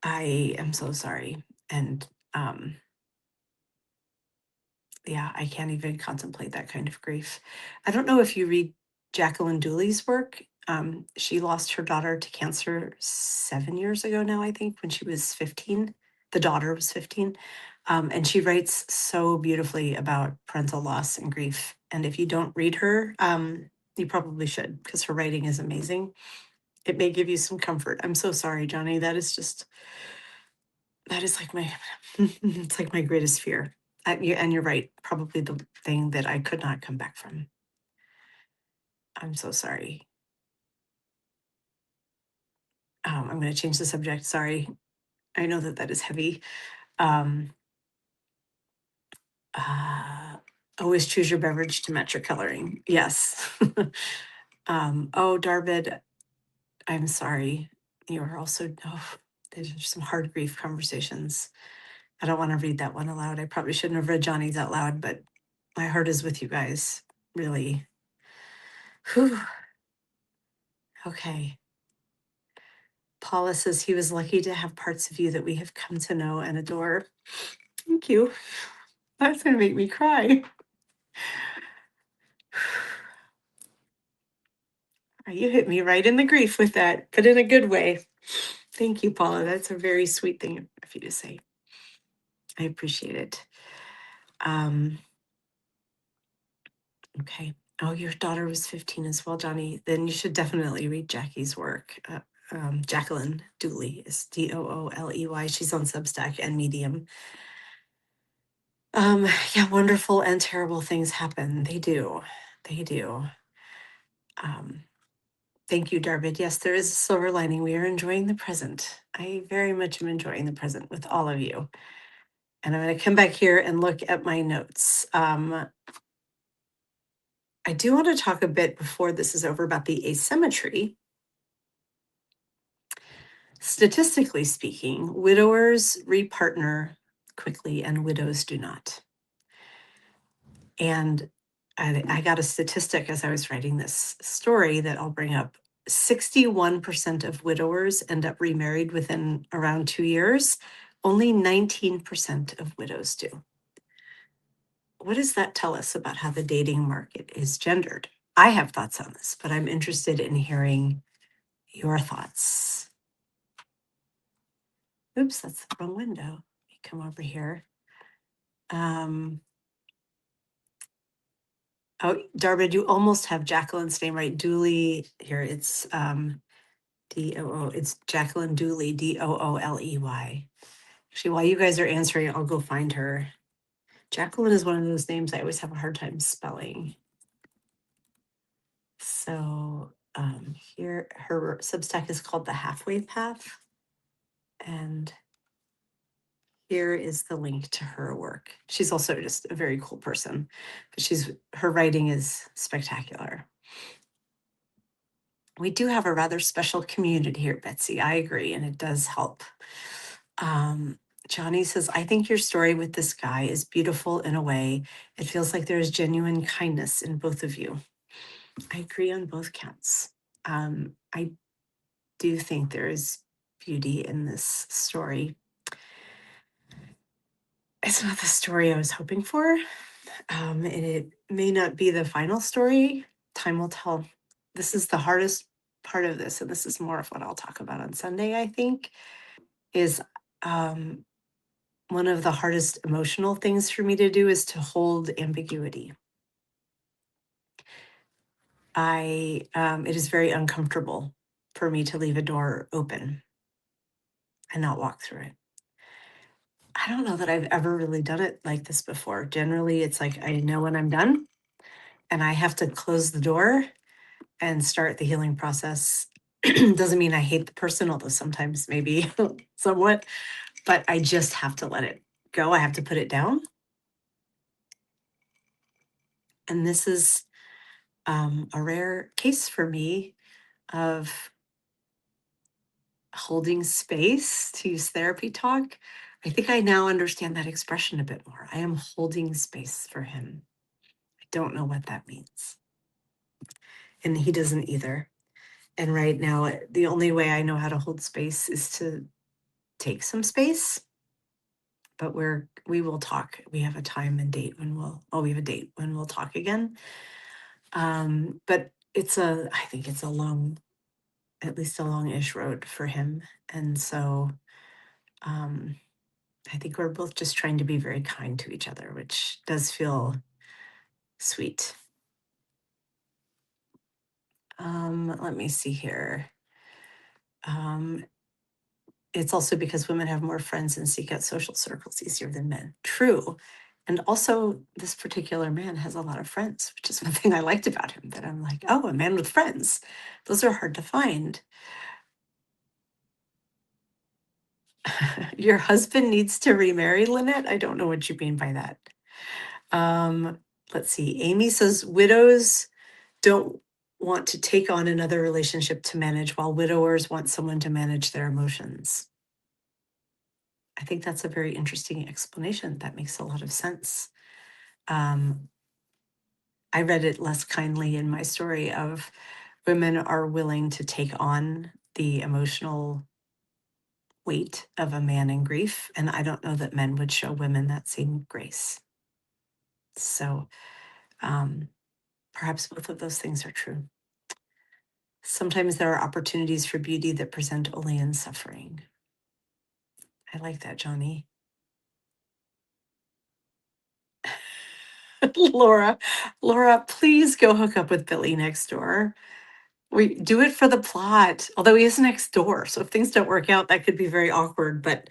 I am so sorry. And yeah, I can't even contemplate that kind of grief. I don't know if you read Jacqueline Dooley's work. She lost her daughter to cancer 7 years ago now, I think, when she was 15. The daughter was 15. And she writes so beautifully about parental loss and grief. And if you don't read her, you probably should because her writing is amazing. It may give you some comfort. I'm so sorry, Johnny. That is like my, it's like my greatest fear. And you're right, probably the thing that I could not come back from. I'm so sorry. I'm going to change the subject. Sorry. I know that that is heavy. Um, uh, Always choose your beverage to match your coloring. Yes. Oh, Darvid, I'm sorry. You are also, oh, there's some hard grief conversations. I don't want to read that one aloud. I probably shouldn't have read Johnny's out loud, but my heart is with you guys. Really. Whew. Okay. Paula says he was lucky to have parts of you that we have come to know and adore. Thank you. That's going to make me cry. You hit me right in the grief with that, but in a good way. Thank you, Paula. That's a very sweet thing of you to say. I appreciate it. Okay. Oh, your daughter was 15 as well, Johnny. Then you should definitely read Jackie's work. Jacqueline Dooley is Dooley. She's on Substack and Medium. Yeah, wonderful and terrible things happen. They do. They do. Um, Thank you, Darvid. Yes, there is a silver lining. We are enjoying the present. I very much am enjoying the present with all of you. And I'm going to come back here and look at my notes. I do want to talk a bit before this is over about the asymmetry. Statistically speaking, widowers repartner quickly and widows do not. And I got a statistic as I was writing this story that I'll bring up. 61% of widowers end up remarried within around 2 years. Only 19% of widows do. What does that tell us about how the dating market is gendered? I have thoughts on this, but I'm interested in hearing your thoughts. Oops, that's the wrong window. Let me come over here. Oh, Darvin, you almost have Jacqueline's name right. Dooley, here it's D-O-O, it's Jacqueline Dooley, Dooley. Actually, while you guys are answering, I'll go find her. Jacqueline is one of those names I always have a hard time spelling. So here, her Substack is called The Halfway Path. And here is the link to her work. She's also just a very cool person, but her writing is spectacular. We do have a rather special community here, Betsy. I agree, and it does help. Johnny says, I think your story with this guy is beautiful in a way. It feels like there is genuine kindness in both of you. I agree on both counts. I do think there is beauty in this story. It's not the story I was hoping for, and it may not be the final story. Time will tell. This is the hardest part of this, and this is more of what I'll talk about on Sunday, I think, is one of the hardest emotional things for me to do is to hold ambiguity. It is very uncomfortable for me to leave a door open and not walk through it. I don't know that I've ever really done it like this before. Generally, it's like I know when I'm done and I have to close the door and start the healing process. Doesn't mean I hate the person, although sometimes maybe somewhat, but I just have to let it go. I have to put it down. And this is a rare case for me of holding space, to use therapy talk. I think I now understand that expression a bit more. I am holding space for him. I don't know what that means. And he doesn't either. And right now, the only way I know how to hold space is to take some space. But we will talk. We have a time and date when we have a date when we'll talk again. But I think it's at least a long-ish road for him. And so I think we're both just trying to be very kind to each other, which does feel sweet. Let me see here. It's also because women have more friends and seek out social circles easier than men. True. And also, this particular man has a lot of friends, which is one thing I liked about him, that I'm like, oh, a man with friends. Those are hard to find. Your husband needs to remarry, Lynette? I don't know what you mean by that. Let's see. Amy says widows don't want to take on another relationship to manage, while widowers want someone to manage their emotions. I think that's a very interesting explanation. That makes a lot of sense. I read it less kindly in my story of women are willing to take on the emotional weight of a man in grief. And I don't know that men would show women that same grace. So perhaps both of those things are true. Sometimes there are opportunities for beauty that present only in suffering. I like that, Johnny. Laura, please go hook up with Billy next door. We do it for the plot, although he is next door. So if things don't work out, that could be very awkward. But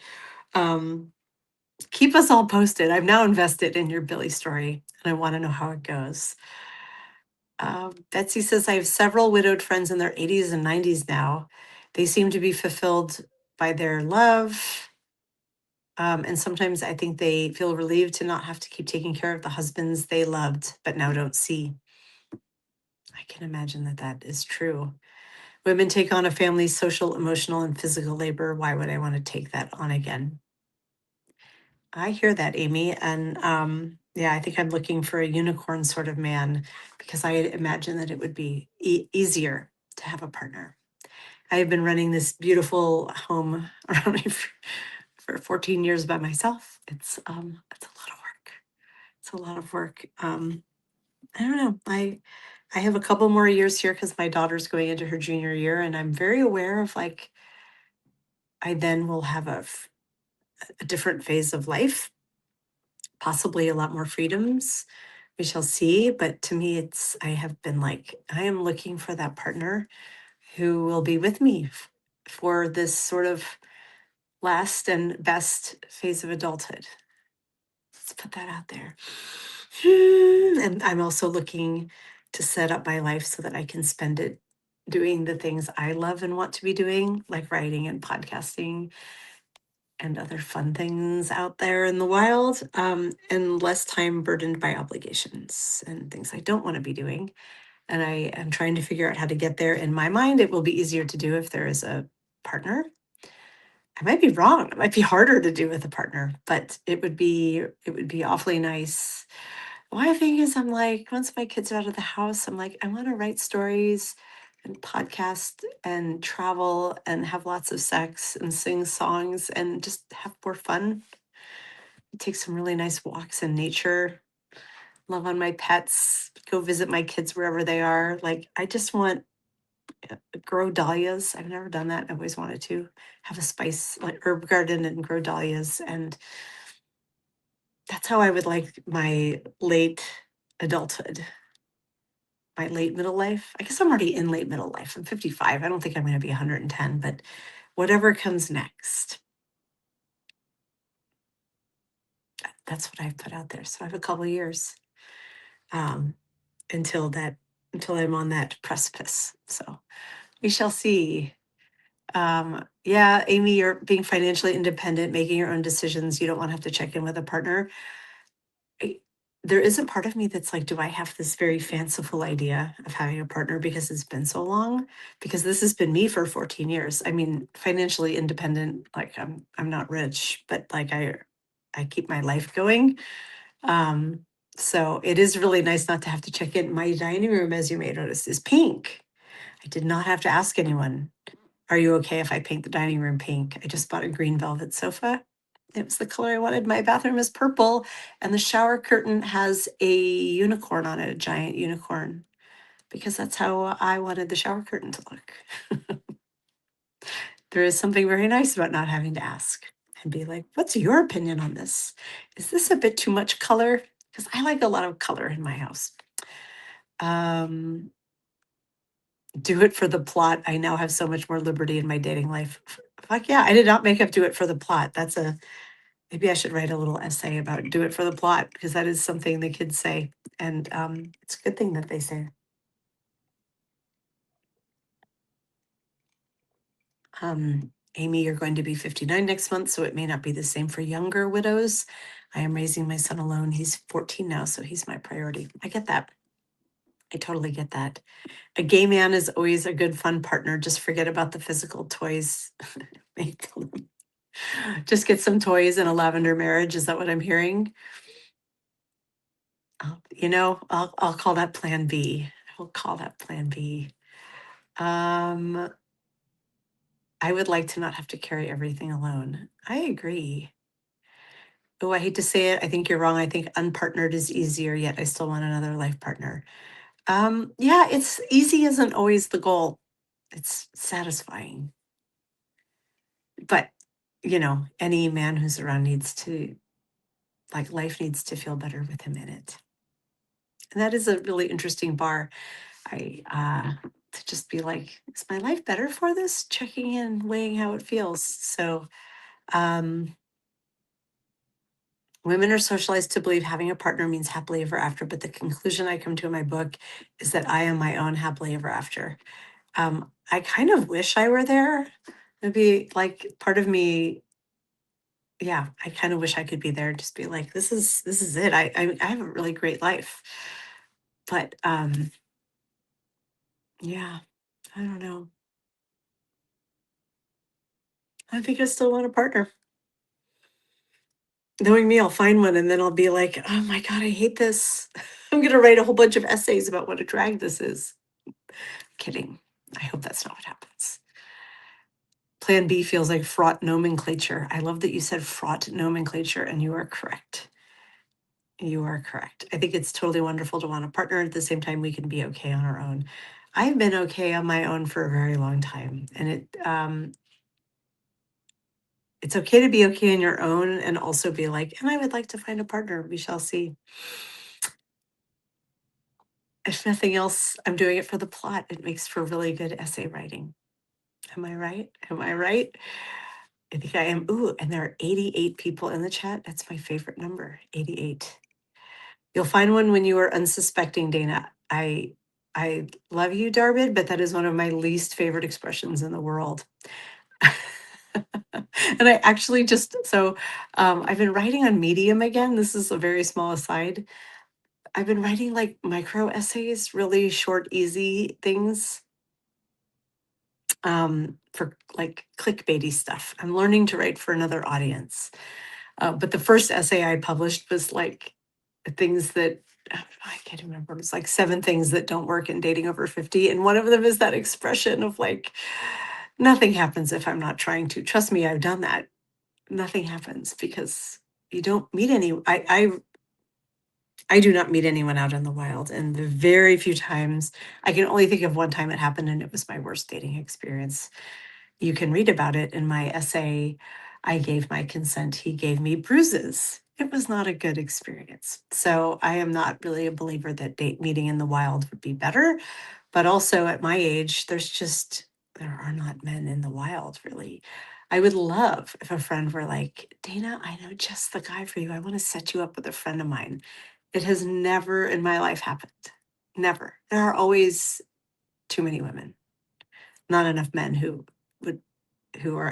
keep us all posted. I've now invested in your Billy story, and I want to know how it goes. Betsy says, I have several widowed friends in their 80s and 90s now. They seem to be fulfilled by their love. And sometimes I think they feel relieved to not have to keep taking care of the husbands they loved, but now don't see. I can imagine that that is true. Women take on a family's social, emotional, and physical labor. Why would I want to take that on again? I hear that, Amy. And yeah, I think I'm looking for a unicorn sort of man because I imagine that it would be easier to have a partner. I have been running this beautiful home around me for 14 years by myself. It's a lot of work. It's a lot of work. I don't know. I have a couple more years here because my daughter's going into her junior year, and I'm very aware of like I then will have a different phase of life, possibly a lot more freedoms. We shall see. But to me, it's I have been like I am looking for that partner who will be with me for this sort of last and best phase of adulthood. Let's put that out there. And I'm also looking to set up my life so that I can spend it doing the things I love and want to be doing, like writing and podcasting and other fun things out there in the wild, and less time burdened by obligations and things I don't want to be doing. And I am trying to figure out how to get there. In my mind, it will be easier to do if there is a partner. I might be wrong. It might be harder to do with a partner, but it would be awfully nice. My thing is, I'm like, once my kids are out of the house, I'm like, I want to write stories and podcast and travel and have lots of sex and sing songs and just have more fun. Take some really nice walks in nature, love on my pets, go visit my kids wherever they are. Like, I just want grow dahlias. I've never done that. I always wanted to have a spice like herb garden and grow dahlias. And that's how I would like my late adulthood, my late middle life. I guess I'm already in late middle life. I'm 55. I don't think I'm going to be 110, but whatever comes next, that's what I've put out there. So I have a couple of years um, until that, until I'm on that precipice. So we shall see. Yeah, Amy, you're being financially independent, making your own decisions. You don't want to have to check in with a partner. I, there is a part of me that's like, do I have this very fanciful idea of having a partner because it's been so long? Because this has been me for 14 years. I mean, financially independent, like I'm not rich, but like I keep my life going. Um, so it is really nice not to have to check in. My dining room, as you may notice, is pink. I did not have to ask anyone, are you okay if I paint the dining room pink? I just bought a green velvet sofa. It was the color I wanted. My bathroom is purple, and the shower curtain has a unicorn on it, a giant unicorn, because that's how I wanted the shower curtain to look. There is something very nice about not having to ask and be like, what's your opinion on this? Is this a bit too much color? Because I like a lot of color in my house. Um, do it for the plot. I now have so much more liberty in my dating life. Fuck yeah, I did not make up do it for the plot. That's a maybe I should write a little essay about do it for the plot because that is something the kids say. And it's a good thing that they say. Amy, you're going to be 59 next month, so it may not be the same for younger widows. I am raising my son alone. He's 14 now, so he's my priority. I get that. I totally get that. A gay man is always a good, fun partner. Just forget about the physical toys. Make them- Just get some toys and a lavender marriage. Is that what I'm hearing? I'll call that Plan B. I will call that Plan B. Um, I would like to not have to carry everything alone. I agree. Oh, I hate to say it. I think you're wrong. I think unpartnered is easier, yet I still want another life partner. Yeah, it's easy isn't always the goal. It's satisfying. But, any man who's around needs to, like, life needs to feel better with him in it. And that is a really interesting bar. To just be like, is my life better for this? Checking in, weighing how it feels. So, um, women are socialized to believe having a partner means happily ever after, but the conclusion I come to in my book is that I am my own happily ever after. I kind of wish I were there. Maybe like part of me yeah, I kind of wish I could be there and just be like, this is it. I have a really great life. But yeah, I don't know. I think I still want a partner. Knowing me, I'll find one and then I'll be like, oh my God, I hate this. I'm gonna write a whole bunch of essays about what a drag this is. Kidding. I hope that's not what happens. Plan B feels like fraught nomenclature. I love that you said fraught nomenclature, and you are correct. You are correct. I think it's totally wonderful to want a partner. At the same time, we can be okay on our own. I've been okay on my own for a very long time, and it's okay to be okay on your own, and also be like, and I would like to find a partner. We shall see. If nothing else, I'm doing it for the plot. It makes for really good essay writing. Am I right? Am I right? I think I am. Ooh, and there are 88 people in the chat. That's my favorite number, 88. You'll find one when you are unsuspecting, Dana. I love you, Darvid, but that is one of my least favorite expressions in the world. And I actually just so I've been writing on Medium again. This is a very small aside. I've been writing like micro essays, really short, easy things for like clickbaity stuff. I'm learning to write for another audience. But the first essay I published was like things that I can't remember. It was like 7 things that don't work in dating over 50. And one of them is that expression of like, nothing happens if I'm not trying to. Trust me, I've done that. Nothing happens because you don't meet any. I do not meet anyone out in the wild. And the very few times, I can only think of one time it happened, and it was my worst dating experience. You can read about it in my essay. I gave my consent, he gave me bruises. It was not a good experience. So I am not really a believer that date meeting in the wild would be better. But also at my age, there are not men in the wild really. I would love if a friend were like, Dana, I know just the guy for you. I want to set you up with a friend of mine. It has never in my life happened. Never. There are always too many women, not enough men would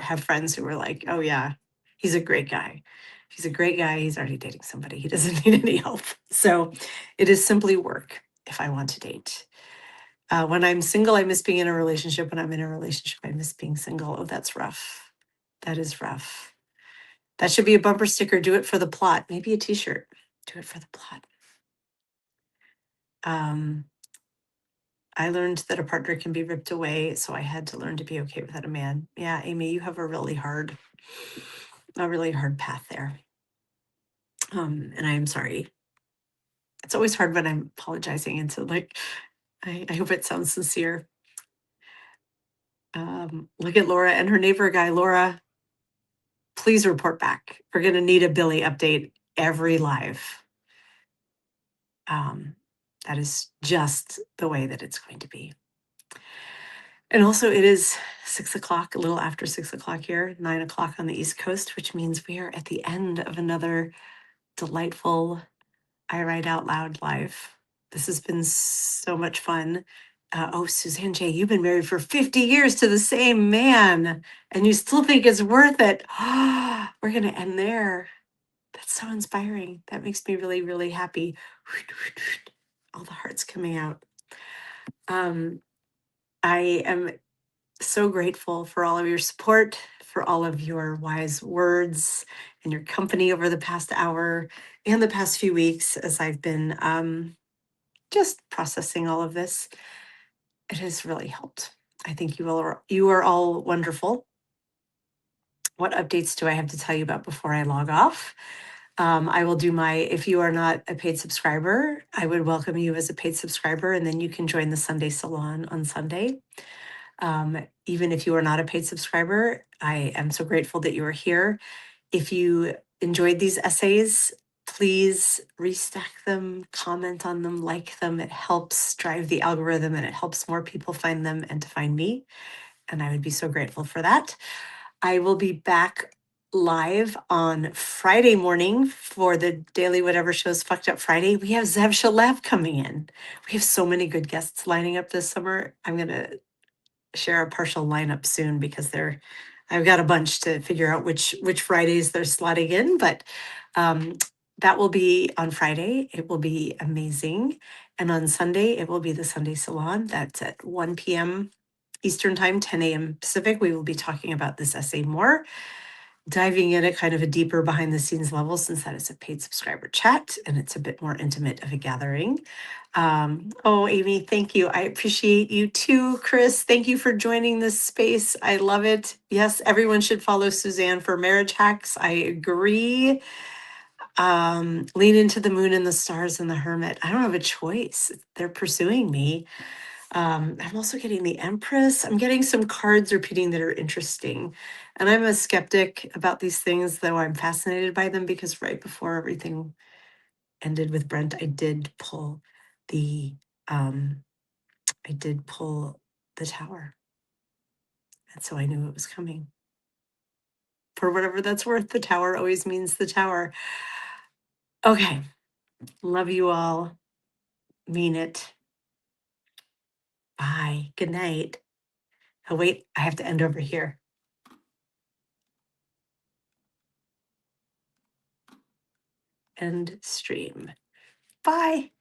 have friends who are like, oh yeah, he's a great guy. He's a great guy. He's already dating somebody. He doesn't need any help. So it is simply work if I want to date. When I'm single, I miss being in a relationship. When I'm in a relationship, I miss being single. Oh, that's rough. That is rough. That should be a bumper sticker. Do it for the plot. Maybe a t-shirt. Do it for the plot. Um, I learned that a partner can be ripped away, so I had to learn to be okay without a man. Yeah, Amy, you have a really hard path there. And I am sorry. It's always hard when I'm apologizing, and so like, I hope it sounds sincere. Look at Laura and her neighbor guy. Laura, please report back. We're gonna need a Billy update every live. That is just the way that it's going to be. And also, it is 6 o'clock, a little after 6 o'clock here, 9 o'clock on the East Coast, which means we are at the end of another delightful I Write Out Loud live. This has been so much fun. Oh, Suzanne J., you've been married for 50 years to the same man, and you still think it's worth it. We're going to end there. That's so inspiring. That makes me really, really happy. All the hearts coming out. I am so grateful for all of your support, for all of your wise words and your company over the past hour and the past few weeks as I've been just processing all of this. It has really helped. I think you are all wonderful. What updates do I have to tell you about before I log off? I will do if you are not a paid subscriber, I would welcome you as a paid subscriber, and then you can join the Sunday Salon on Sunday. Even if you are not a paid subscriber, I am so grateful that you are here. If you enjoyed these essays, please restack them, comment on them, like them. It helps drive the algorithm, and it helps more people find them and to find me. And I would be so grateful for that. I will be back live on Friday morning for the Daily Whatever Show's Fucked Up Friday. We have Zev Shalev coming in. We have so many good guests lining up this summer. I'm going to share a partial lineup soon because I've got a bunch to figure out which Fridays they're slotting in, but um, that will be on Friday. It will be amazing. And on Sunday, it will be the Sunday Salon. That's at 1 p.m. Eastern Time, 10 a.m. Pacific. We will be talking about this essay more, diving in at kind of a deeper behind the scenes level, since that is a paid subscriber chat and it's a bit more intimate of a gathering. Oh, Amy, thank you. I appreciate you too. Chris, thank you for joining this space. I love it. Yes, everyone should follow Suzanne for marriage hacks. I agree. Lean into the moon and the stars and the hermit. I don't have a choice. They're pursuing me. I'm also getting the Empress. I'm getting some cards repeating that are interesting. And I'm a skeptic about these things, though I'm fascinated by them because right before everything ended with Brent, the um I did pull the tower. And so I knew it was coming. For whatever that's worth, the tower always means the tower. Okay. Love you all. Mean it. Bye. Good night. Oh, wait, I have to end over here. End stream. Bye.